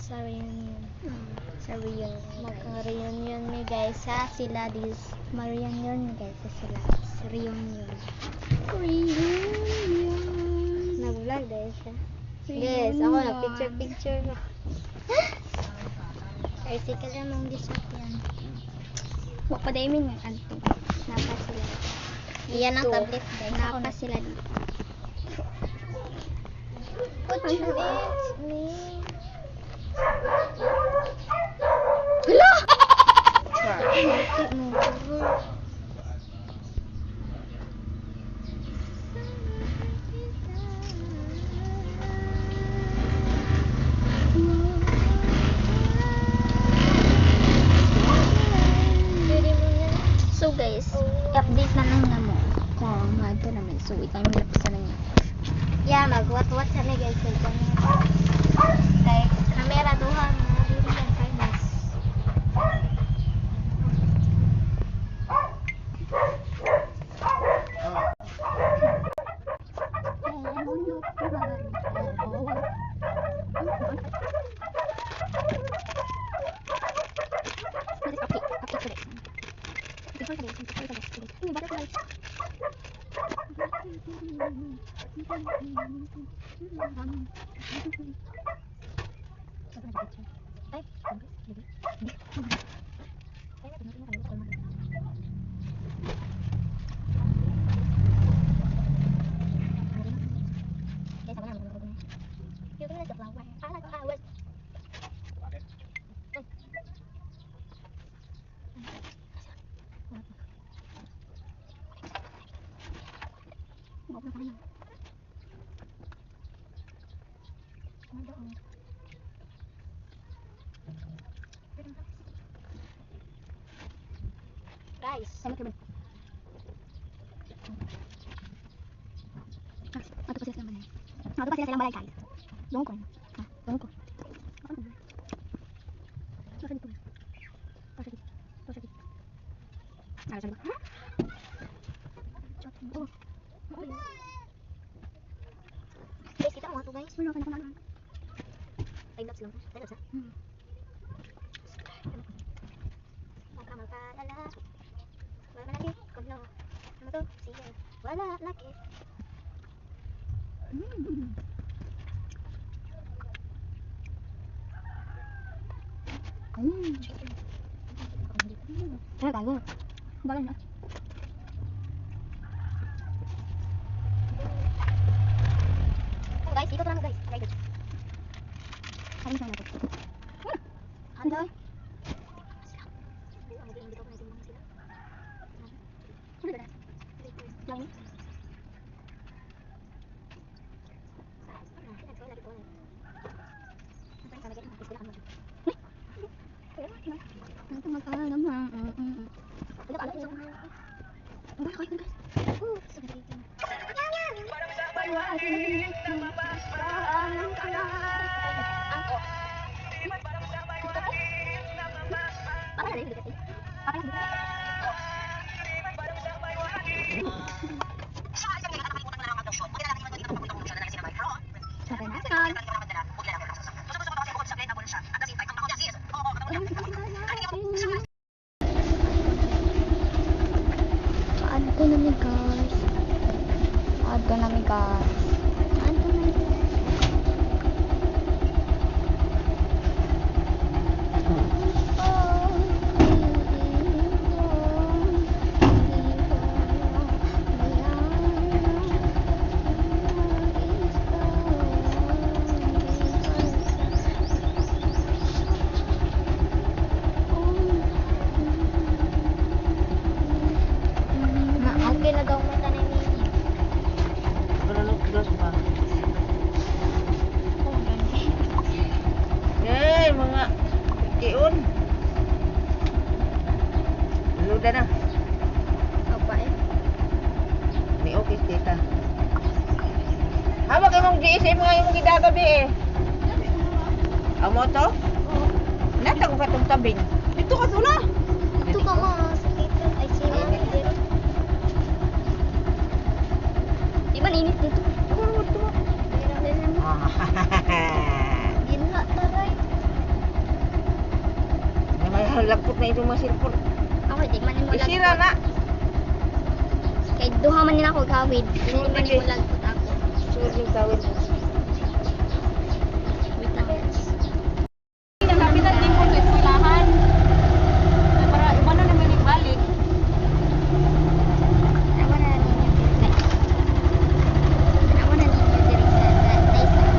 sa reunion. Sa reunion. Magka-reunion mi guys sa sila dis. Ma-reunion guys sa sila. Sa reunion. Reunion. Nag-vlog dahil siya. Reunion. Yes, ako nag-picture. Ay, sika lang mong disapyan. Wa pa dai min anto. Napa sila. Iyan ang tablet guys. Napa sila dito. What Ay, you it's me. Hala! Bakit mo? So guys, update na lang na mo. Kung mato namin. So ikaw yung lapisan na niya. Yeah, mag-what sa mi guys. Like, camera duha mo. Dili yan, kindness. Guys, Ato pa sila silang balay. Ato pa sila silang balay guys. Doon ko. Doon ko. Pasa dito. Pasa dito. Pasa dito. Ay, sabi ko. Oh. guys, kita mo ito guys. Wala ka na kumain. Ay, nuts lang. Ay, nuts ha? Huwag ka magpaalala. Wala laki. Kung no. Ano to? Siya. Wala laki. Ano tayo? Bagal na. Oh, guys, dito lang guys. Right. Ano tayo natin? Handay. Ang hindi ko na sila. Ano ba? Lang. Ito mag-alam ha. Ano kayo guys? Adto na mi guys. Adto na mi guys. Adto na mi guys. Okay na daw mata na ni. Yay, mga kion. Luda na. Apa eh? Ni okay tita. Hawag imong GSM mga imong gidagabi eh. Amo to? Nata ko katong tabing. Dito ka sula. Ito ka mo sa kitchen. Ay, sila. Di ba init dito? Gina taray. malapot na itong mga cellphone. Ako, di man mo Isira na. Kay duha man nila ako gawid. Hindi man Sige. mo lagpot ako. Sunod yung tawid mo. Wait lang guys. Nakapitan din ko sa eskwelahan. Para umano naman yung balik. Awa na ninyo direct. Awa na ninyo direct sa days na.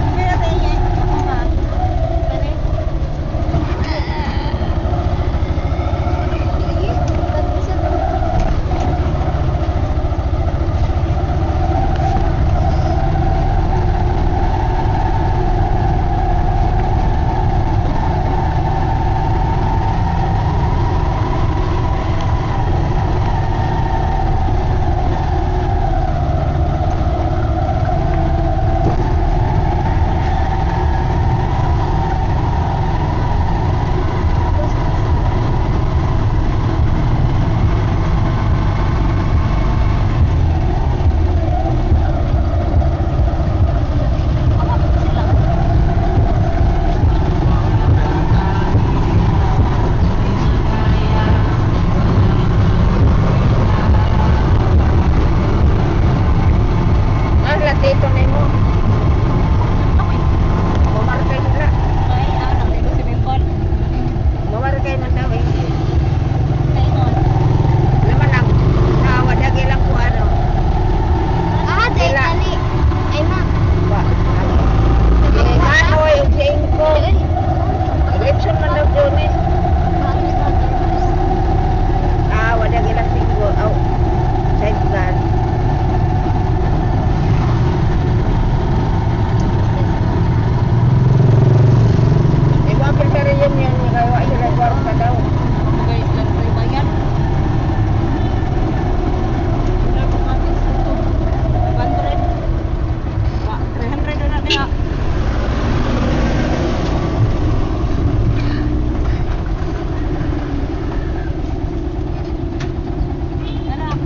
Hindi natin yan. Ako nga. Ah, latito na mo. Mamarkay sila. Ay, nandito si Bimpon. Mamarkay man daw eh. Kaingon. Laman lang. Nawadagi lang ko ano. Ah, dahil Sila. tali. Ay ma. Wa. Eh, manoy, og sa ingko. Election man daw doon eh. Ah, wadagi lang singgo. Aw. Side gun. Eh, wapil ka rin yun yun. Kaya wa sila kwarta daw. Bagay lang sa bayan. Wala ko kapit dito. 500. Wa, 300 na niya. Anak.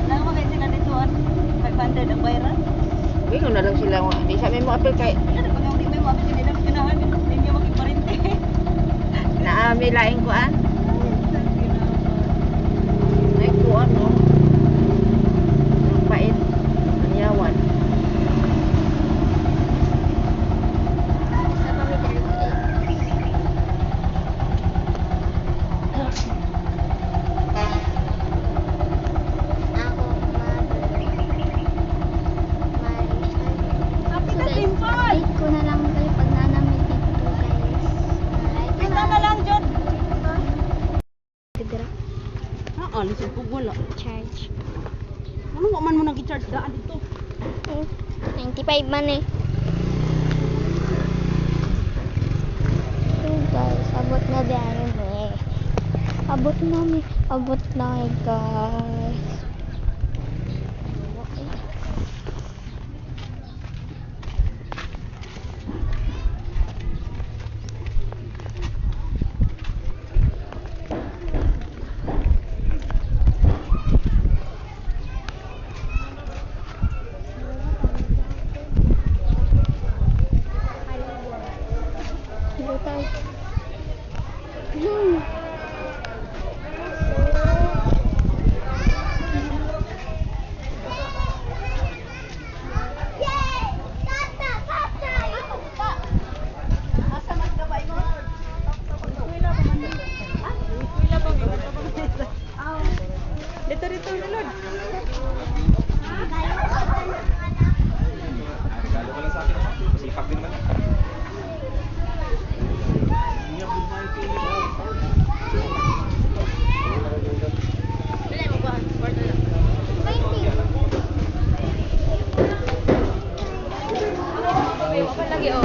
Alam mo kayo sila dito at 500 ang bayaran? Bingon na lang sila. Di sa may mo apil kay Ano pag hindi may mabit hindi na ganahan hindi niyo magkiparente. naami laing kuan. Ay kuan no. Ang pait. Ang yawan. Sa kami direct ako Happy na guys, Dimple! update ko na lang kayo pag nanamit dito guys. Pista na lang John. Tidra. Ah, lisod ko wala. Charge. Ano ko man mo nag-charge daan dito? 95 man eh. So guys, abot na din eh. Abot na eh guys. Butay. Asa mas gabay mo? Eskwela pa man dito. Ha? Eskwela pa dito pa man dito. Dito Lord. Regalo ko lang sa akin. Masipag din naman. Lagi oh.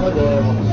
mo din.